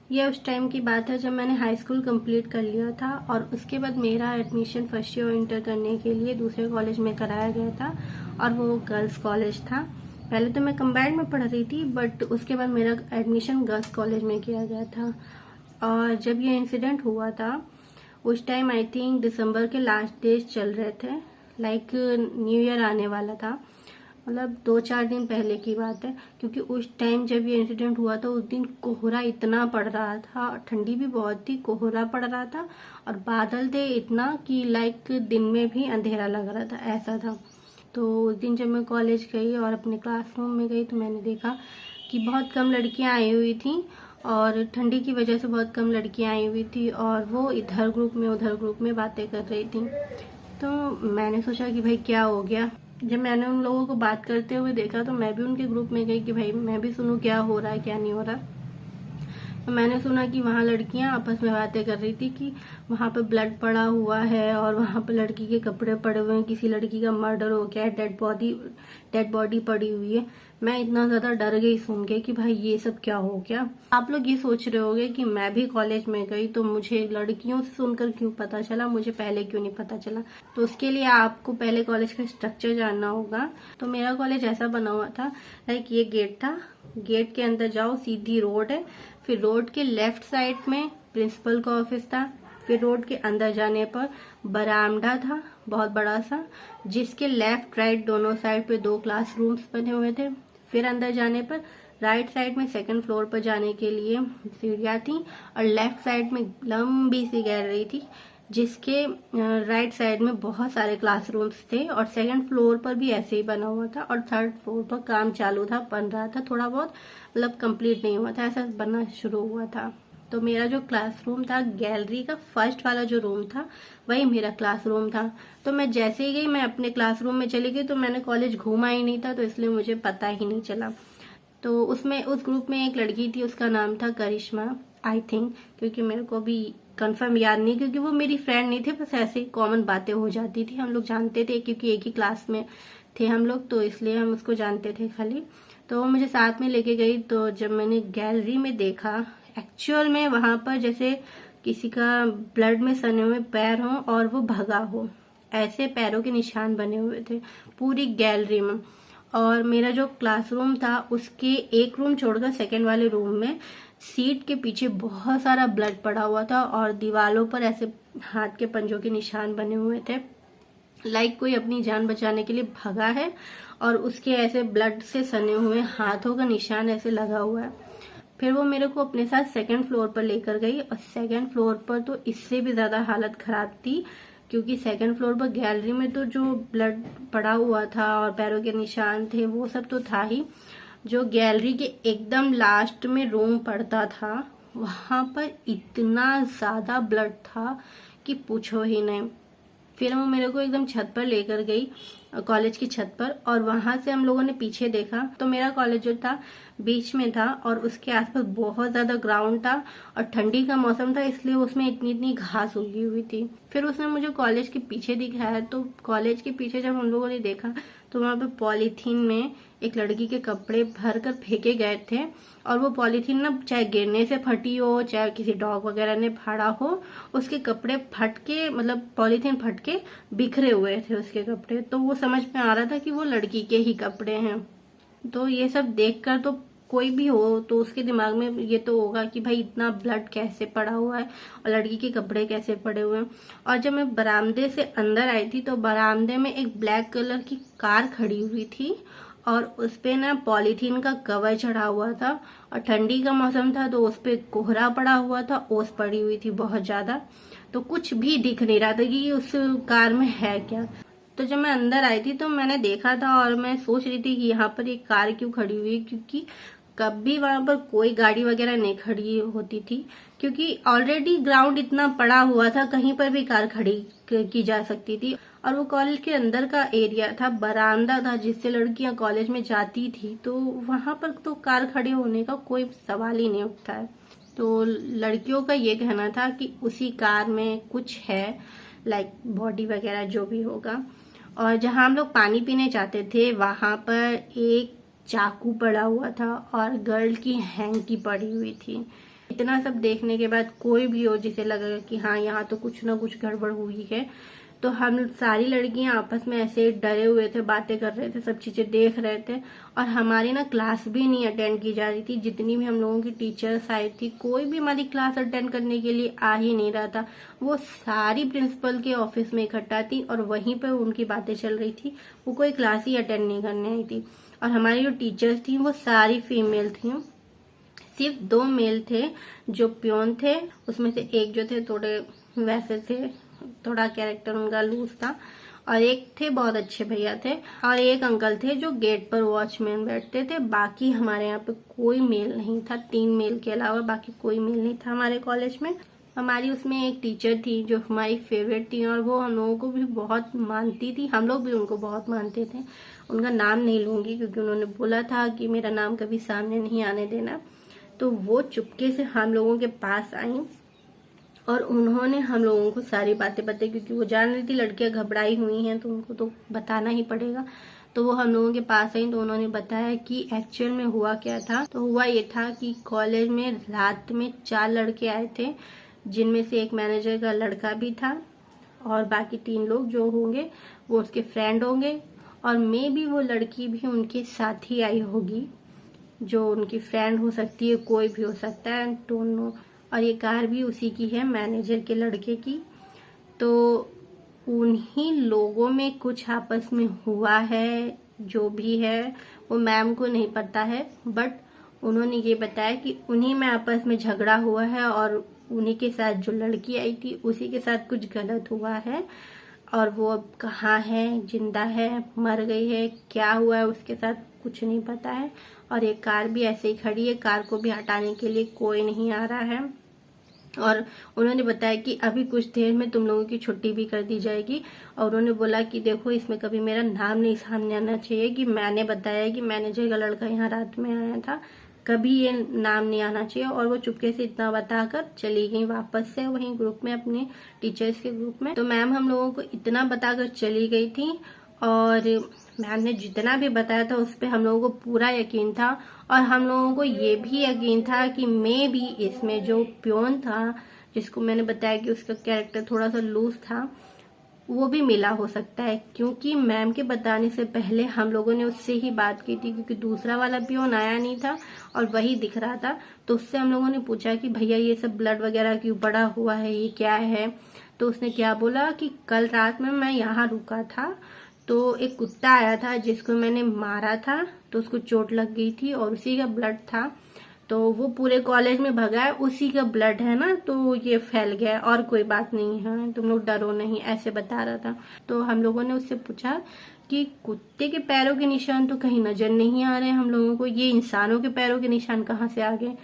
ये उस टाइम की बात है जब मैंने हाई स्कूल कंप्लीट कर लिया था और उसके बाद मेरा एडमिशन फर्स्ट ईयर इंटर करने के लिए दूसरे कॉलेज में कराया गया था और वो गर्ल्स कॉलेज था। पहले तो मैं कंबाइंड में पढ़ रही थी बट उसके बाद मेरा एडमिशन गर्ल्स कॉलेज में किया गया था। और जब ये इंसिडेंट हुआ था उस टाइम आई थिंक दिसंबर के लास्ट डेज चल रहे थे, लाइक न्यू ईयर आने वाला था, मतलब 2-4 दिन पहले की बात है। क्योंकि उस टाइम जब ये इंसिडेंट हुआ था उस दिन कोहरा इतना पड़ रहा था, ठंडी भी बहुत थी, कोहरा पड़ रहा था और बादल थे इतना कि लाइक दिन में भी अंधेरा लग रहा था, ऐसा था। तो उस दिन जब मैं कॉलेज गई और अपने क्लासरूम में गई तो मैंने देखा कि बहुत कम लड़कियां आई हुई थी और ठंडी की वजह से बहुत कम लड़कियां आई हुई थी और वो इधर ग्रुप में उधर ग्रुप में बातें कर रही थी। तो मैंने सोचा कि भाई क्या हो गया। जब मैंने उन लोगों को बात करते हुए देखा तो मैं भी उनके ग्रुप में गई कि भाई मैं भी सुनूं क्या हो रहा है क्या नहीं हो रहा। तो मैंने सुना कि वहाँ लड़कियां आपस में बातें कर रही थी कि वहाँ पे ब्लड पड़ा हुआ है और वहाँ पे लड़की के कपड़े पड़े हुए हैं, किसी लड़की का मर्डर हो गया है, डेड बॉडी पड़ी हुई है। मैं इतना ज्यादा डर गई सुन के कि भाई ये सब क्या हो गया। आप लोग ये सोच रहे होंगे कि मैं भी कॉलेज में गई तो मुझे लड़कियों से सुनकर क्यों पता चला, मुझे पहले क्यों नहीं पता चला। तो उसके लिए आपको पहले कॉलेज का स्ट्रक्चर जानना होगा। तो मेरा कॉलेज ऐसा बना हुआ था, लाइक ये गेट था, गेट के अंदर जाओ सीधी रोड है, फिर रोड के लेफ्ट साइड में प्रिंसिपल का ऑफिस था, फिर रोड के अंदर जाने पर बरामदा था बहुत बड़ा सा, जिसके लेफ्ट राइट दोनों साइड पे 2 क्लासरूम्स बने हुए थे। फिर अंदर जाने पर राइट साइड में सेकंड फ्लोर पर जाने के लिए सीढ़ियां थी और लेफ्ट साइड में लंबी सी गैलरी थी जिसके राइट साइड में बहुत सारे क्लासरूम्स थे और सेकंड फ्लोर पर भी ऐसे ही बना हुआ था और थर्ड फ्लोर पर काम चालू था, बन रहा था थोड़ा बहुत, मतलब कंप्लीट नहीं हुआ था, ऐसा बनना शुरू हुआ था। तो मेरा जो क्लासरूम था, गैलरी का फर्स्ट वाला जो रूम था वही मेरा क्लासरूम था। तो मैं जैसे ही गई मैं अपने क्लासरूम में चली गई, तो मैंने कॉलेज घूमा ही नहीं था तो इसलिए मुझे पता ही नहीं चला। तो उसमें उस ग्रुप में एक लड़की थी, उसका नाम था करिश्मा आई थिंक, क्योंकि मेरे को भी कंफर्म याद नहीं, क्योंकि वो मेरी फ्रेंड नहीं थे, बस ऐसे ही कॉमन बातें हो जाती थी, हम लोग जानते थे क्योंकि एक ही क्लास में थे हम लोग, तो इसलिए हम उसको जानते थे खाली। तो वो मुझे साथ में लेके गई। तो जब मैंने गैलरी में देखा एक्चुअल में वहां पर जैसे किसी का ब्लड में सने हुए पैर हो और वो भगा हो, ऐसे पैरों के निशान बने हुए थे पूरी गैलरी में। और मेरा जो क्लासरूम था उसके एक रूम छोड़कर सेकेंड वाले रूम में सीट के पीछे बहुत सारा ब्लड पड़ा हुआ था और दीवालों पर ऐसे हाथ के पंजों के निशान बने हुए थे, लाइक कोई अपनी जान बचाने के लिए भगा है और उसके ऐसे ब्लड से सने हुए हाथों का निशान ऐसे लगा हुआ है। फिर वो मेरे को अपने साथ सेकंड फ्लोर पर लेकर गई और सेकंड फ्लोर पर तो इससे भी ज्यादा हालत खराब थी, क्योंकि सेकंड फ्लोर पर गैलरी में तो जो ब्लड पड़ा हुआ था और पैरों के निशान थे वो सब तो था ही, जो गैलरी के एकदम लास्ट में रूम पड़ता था वहां पर इतना ज्यादा ब्लड था कि पूछो ही नहीं। फिर वो मेरे को एकदम छत पर लेकर गई, कॉलेज की छत पर, और वहां से हम लोगों ने पीछे देखा तो मेरा कॉलेज जो था बीच में था और उसके आसपास बहुत ज्यादा ग्राउंड था और ठंडी का मौसम था इसलिए उसमें इतनी इतनी घास उगी हुई थी। फिर उसने मुझे कॉलेज के पीछे दिखाया, तो कॉलेज के पीछे जब हम लोगों ने देखा तो वहां पे पॉलीथीन में एक लड़की के कपड़े भर कर फेंके गए थे और वो पॉलीथीन ना चाहे गिरने से फटी हो चाहे किसी डॉग वगैरह ने फाड़ा हो, उसके कपड़े फट के, मतलब पॉलीथीन फट के बिखरे हुए थे उसके कपड़े। तो वो समझ में आ रहा था कि वो लड़की के ही कपड़े हैं। तो ये सब देखकर तो कोई भी हो तो उसके दिमाग में ये तो होगा कि भाई इतना ब्लड कैसे पड़ा हुआ है और लड़की के कपड़े कैसे पड़े हुए हैं। और जब मैं बरामदे से अंदर आई थी तो बरामदे में एक ब्लैक कलर की कार खड़ी हुई थी और उसपे ना पॉलीथीन का कवर चढ़ा हुआ था और ठंडी का मौसम था तो उसपे कोहरा पड़ा हुआ था, ओस पड़ी हुई थी बहुत ज्यादा, तो कुछ भी दिख नहीं रहा था कि उस कार में है क्या। तो जब मैं अंदर आई थी तो मैंने देखा था और मैं सोच रही थी कि यहाँ पर एक कार क्यों खड़ी हुई है, क्योंकि कभी वहां पर कोई गाड़ी वगैरह नहीं खड़ी होती थी, क्योंकि ऑलरेडी ग्राउंड इतना पड़ा हुआ था, कहीं पर भी कार खड़ी की जा सकती थी। और वो कॉलेज के अंदर का एरिया था, बरामदा था जिससे लड़कियां कॉलेज में जाती थी, तो वहां पर तो कार खड़े होने का कोई सवाल ही नहीं उठता है। तो लड़कियों का ये कहना था कि उसी कार में कुछ है, लाइक बॉडी वगैरह जो भी होगा। और जहां हम लोग पानी पीने जाते थे वहां पर एक चाकू पड़ा हुआ था और गर्ल की हैंकी पड़ी हुई थी। इतना सब देखने के बाद कोई भी हो जिसे लगेगा कि हाँ यहाँ तो कुछ ना कुछ गड़बड़ हुई है, तो हम सारी लड़कियां आपस में ऐसे डरे हुए थे, बातें कर रहे थे, सब चीजें देख रहे थे। और हमारी ना क्लास भी नहीं अटेंड की जा रही थी। जितनी भी हम लोगों की टीचर्स आई थी, कोई भी हमारी क्लास अटेंड करने के लिए आ ही नहीं रहा था। वो सारी प्रिंसिपल के ऑफिस में इकट्ठा थी और वहीं पर उनकी बातें चल रही थी। वो कोई क्लास ही अटेंड नहीं करने आई थी। और हमारी जो टीचर्स थी वो सारी फीमेल थी, सिर्फ 2 मेल थे जो प्योन थे। उसमें से एक जो थे थोड़े वैसे थे, थोड़ा कैरेक्टर उनका लूज था, और एक थे बहुत अच्छे भैया थे, और एक अंकल थे जो गेट पर वॉचमैन बैठते थे। बाकी हमारे यहाँ पे कोई मेल नहीं था, 3 मेल के अलावा बाकी कोई मेल नहीं था हमारे कॉलेज में। हमारी उसमें एक टीचर थी जो हमारी फेवरेट थी और वो हम लोगों को भी बहुत मानती थी, हम लोग भी उनको बहुत मानते थे। उनका नाम नहीं लूंगी क्योंकि उन्होंने बोला था कि मेरा नाम कभी सामने नहीं आने देना। तो वो चुपके से हम लोगों के पास आई और उन्होंने हम लोगों को सारी बातें बताई, क्योंकि वो जान रही थी लड़कियां घबराई हुई हैं तो उनको तो बताना ही पड़ेगा। तो वो हम लोगों के पास आई तो उन्होंने बताया कि एक्चुअल में हुआ क्या था। तो हुआ ये था कि कॉलेज में रात में 4 लड़के आए थे, जिनमें से एक मैनेजर का लड़का भी था और बाकी 3 लोग जो होंगे वो उसके फ्रेंड होंगे, और मे भी वो लड़की भी उनके साथ ही आई होगी, जो उनकी फ्रेंड हो सकती है, कोई भी हो सकता है, डोंट नो। और ये कार भी उसी की है, मैनेजर के लड़के की। तो उन्हीं लोगों में कुछ आपस में हुआ है, जो भी है वो मैम को नहीं पता है, बट उन्होंने ये बताया कि उन्हीं में आपस में झगड़ा हुआ है और उन्हीं के साथ जो लड़की आई थी उसी के साथ कुछ गलत हुआ है। और वो अब कहाँ है, जिंदा है, मर गई है, क्या हुआ है उसके साथ कुछ नहीं पता है। और ये कार भी ऐसे ही खड़ी है, कार को भी हटाने के लिए कोई नहीं आ रहा है। और उन्होंने बताया कि अभी कुछ देर में तुम लोगों की छुट्टी भी कर दी जाएगी। और उन्होंने बोला कि देखो इसमें कभी मेरा नाम नहीं सामने आना चाहिए कि मैंने बताया कि मैनेजर का लड़का यहाँ रात में आया था, कभी ये नाम नहीं आना चाहिए। और वो चुपके से इतना बताकर चली गई वापस से वहीं ग्रुप में, अपने टीचर्स के ग्रुप में। तो मैम हम लोगों को इतना बताकर चली गई थी और मैम ने जितना भी बताया था उस पर हम लोगों को पूरा यकीन था। और हम लोगों को ये भी यकीन था कि मे भी इसमें जो प्योन था, जिसको मैंने बताया कि उसका कैरेक्टर थोड़ा सा लूज था, वो भी मिला हो सकता है, क्योंकि मैम के बताने से पहले हम लोगों ने उससे ही बात की थी, क्योंकि दूसरा वाला प्योन आया नहीं था और वही दिख रहा था। तो उससे हम लोगों ने पूछा कि भैया ये सब ब्लड वगैरह क्यों पड़ा हुआ है, ये क्या है। तो उसने क्या बोला कि कल रात में मैं यहाँ रुका था तो एक कुत्ता आया था जिसको मैंने मारा था, तो उसको चोट लग गई थी और उसी का ब्लड था, तो वो पूरे कॉलेज में भगा है, उसी का ब्लड है ना, तो ये फैल गया और कोई बात नहीं है, तुम लोग डरो नहीं, ऐसे बता रहा था। तो हम लोगों ने उससे पूछा कि कुत्ते के पैरों के निशान तो कहीं नजर नहीं आ रहे हम लोगों को, ये इंसानों के पैरों के निशान कहाँ से आ गए।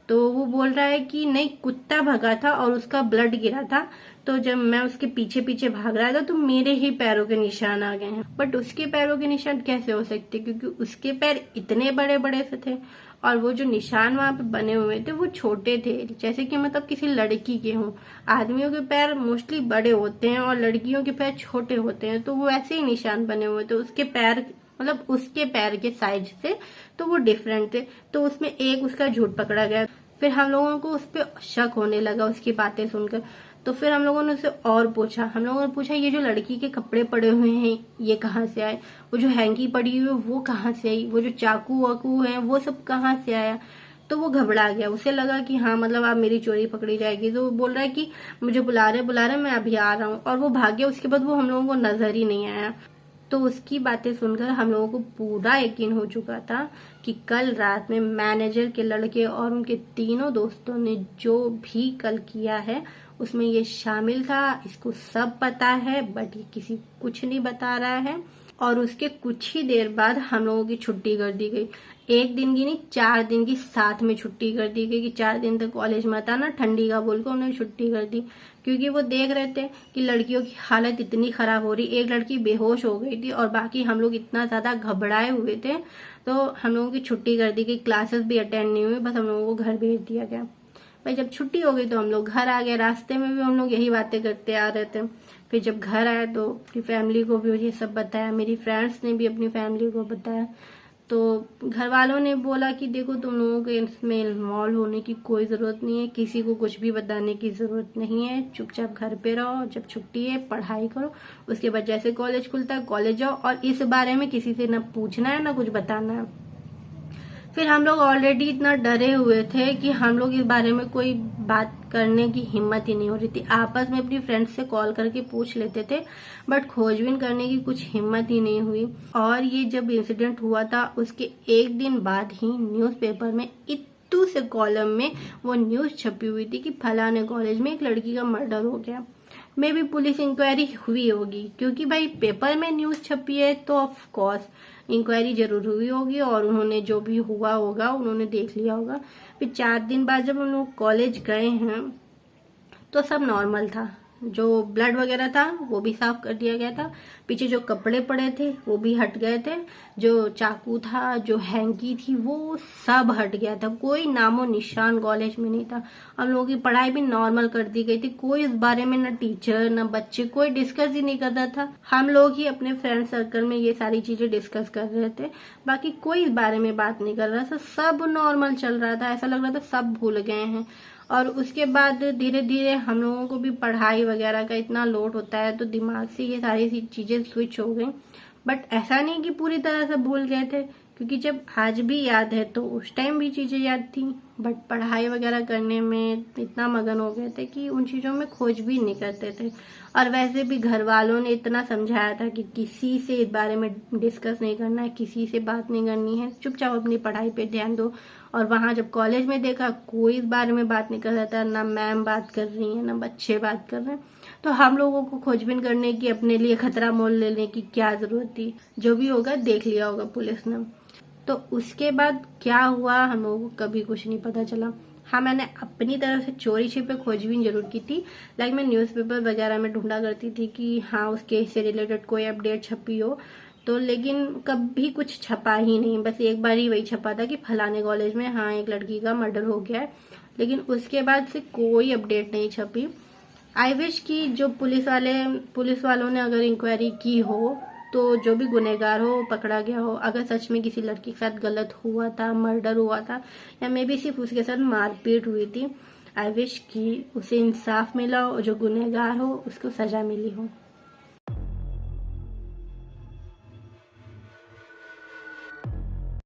तो वो बोल रहा है कि नहीं, कुत्ता भगा था और उसका ब्लड गिरा था, तो जब मैं उसके पीछे पीछे भाग रहा था तो मेरे ही पैरों के निशान आ गए हैं। बट उसके पैरों के निशान कैसे हो सकते, क्योंकि उसके पैर इतने बड़े बड़े से थे और वो जो निशान वहां पे बने हुए थे वो छोटे थे, जैसे कि मतलब किसी लड़की के हों। आदमियों के पैर मोस्टली बड़े होते हैं और लड़कियों के पैर छोटे होते हैं, तो वो ऐसे ही निशान बने हुए थे। उसके पैर मतलब उसके पैर के साइज से तो वो डिफरेंट थे, तो उसमें एक उसका झूठ पकड़ा गया। फिर हम लोगों को उस पर शक होने लगा उसकी बातें सुनकर। तो फिर हम लोगों ने उससे और पूछा, हम लोगों ने पूछा ये जो लड़की के कपड़े पड़े हुए हैं ये कहाँ से आए, वो जो हैंकी पड़ी हुई है वो कहाँ से आई, वो जो चाकू वाकू है वो सब कहाँ से आया। तो वो घबरा गया, उसे लगा कि हाँ मतलब आप मेरी चोरी पकड़ी जाएगी। तो वो बोल रहा है कि मुझे बुला रहे मैं अभी आ रहा हूँ, और वो भाग गया। उसके बाद वो हम लोगों को नजर ही नहीं आया। तो उसकी बातें सुनकर हम लोगों को पूरा यकीन हो चुका था कि कल रात में मैनेजर के लड़के और उनके तीनों दोस्तों ने जो भी कल किया है उसमें ये शामिल था। इसको सब पता है बट ये किसी कुछ नहीं बता रहा है। और उसके कुछ ही देर बाद हम लोगों की छुट्टी कर दी गई। 1 दिन की नहीं, 4 दिन की साथ में छुट्टी कर दी गई कि 4 दिन तक कॉलेज मत आना, ठंडी का बोल कर उन्होंने छुट्टी कर दी। क्योंकि वो देख रहे थे कि लड़कियों की हालत इतनी खराब हो रही, एक लड़की बेहोश हो गई थी और बाकी हम लोग इतना ज्यादा घबराए हुए थे। तो हम लोगों की छुट्टी कर दी गई, क्लासेस भी अटेंड नहीं हुई, बस हम लोगों को घर भेज दिया गया। भाई जब छुट्टी हो गई तो हम लोग घर आ गए। रास्ते में भी हम लोग यही बातें करते आ रहे थे। फिर जब घर आए तो अपनी फैमिली को भी ये सब बताया, मेरी फ्रेंड्स ने भी अपनी फैमिली को बताया। तो घर वालों ने बोला कि देखो तुम लोगों को इसमें इन्वॉल्व होने की कोई ज़रूरत नहीं है, किसी को कुछ भी बताने की ज़रूरत नहीं है, चुपचाप घर पे रहो, जब छुट्टी है पढ़ाई करो, उसके बाद जैसे कॉलेज खुलता है कॉलेज जाओ, और इस बारे में किसी से ना पूछना है ना कुछ बताना है। फिर हम लोग ऑलरेडी इतना डरे हुए थे कि हम लोग इस बारे में कोई बात करने की हिम्मत ही नहीं हो रही थी। आपस में अपनी फ्रेंड्स से कॉल करके पूछ लेते थे, बट खोजबीन करने की कुछ हिम्मत ही नहीं हुई। और ये जब इंसिडेंट हुआ था उसके एक दिन बाद ही न्यूज़पेपर में इत्तू से कॉलम में वो न्यूज़ छपी हुई थी कि फलाने कॉलेज में एक लड़की का मर्डर हो गया। मे भी पुलिस इंक्वायरी हुई होगी, क्योंकि भाई पेपर में न्यूज़ छपी है तो ऑफ कोर्स इंक्वायरी जरूर हुई होगी, और उन्होंने जो भी हुआ होगा उन्होंने देख लिया होगा। फिर 4 दिन बाद जब हम लोग कॉलेज गए हैं तो सब नॉर्मल था। जो ब्लड वगैरह था वो भी साफ कर दिया गया था, पीछे जो कपड़े पड़े थे वो भी हट गए थे, जो चाकू था, जो हैंकी थी, वो सब हट गया था। कोई नामो निशान कॉलेज में नहीं था। हम लोगों की पढ़ाई भी नॉर्मल कर दी गई थी। कोई इस बारे में ना टीचर ना बच्चे कोई डिस्कस ही नहीं कर रहा था। हम लोग ही अपने फ्रेंड सर्कल में ये सारी चीजें डिस्कस कर रहे थे, बाकी कोई इस बारे में बात नहीं कर रहा था। सब नॉर्मल चल रहा था, ऐसा लग रहा था सब भूल गए हैं। और उसके बाद धीरे धीरे हम लोगों को भी पढ़ाई वगैरह का इतना लोड होता है तो दिमाग से ये सारी चीजें स्विच हो गई। बट ऐसा नहीं कि पूरी तरह से भूल गए थे, क्योंकि जब आज भी याद है तो उस टाइम भी चीजें याद थी, बट पढ़ाई वगैरह करने में इतना मगन हो गए थे कि उन चीजों में खोज भी नहीं करते थे। और वैसे भी घर वालों ने इतना समझाया था कि किसी से इस बारे में डिस्कस नहीं करना है, किसी से बात नहीं करनी है, चुपचाप अपनी पढ़ाई पे ध्यान दो। और वहां जब कॉलेज में देखा कोई इस बारे में बात नहीं कर रहा था, ना मैम बात कर रही है ना बच्चे बात कर रहे हैं, तो हम लोगों को खोजबीन करने की, अपने लिए खतरा मोल लेने की क्या जरूरत थी। जो भी होगा देख लिया होगा पुलिस ने। तो उसके बाद क्या हुआ हम लोगों को कभी कुछ नहीं पता चला। हाँ, मैंने अपनी तरफ से चोरी छिपे खोजबीन जरूर की थी। लाइक मैं न्यूज़पेपर वगैरह में ढूंढा करती थी कि हाँ उस केस से रिलेटेड कोई अपडेट छपी हो, तो लेकिन कभी कुछ छपा ही नहीं। बस एक बार ही वही छपा था कि फलाने कॉलेज में हाँ एक लड़की का मर्डर हो गया है, लेकिन उसके बाद से कोई अपडेट नहीं छपी। आई विश कि जो पुलिस वालों ने अगर इंक्वायरी की हो तो जो भी गुनहगार हो पकड़ा गया हो। अगर सच में किसी लड़की के साथ गलत हुआ था, मर्डर हुआ था, या मे बी सिर्फ उसके साथ मारपीट हुई थी, आई विश कि उसे इंसाफ मिला और जो गुनहगार हो उसको सजा मिली हो।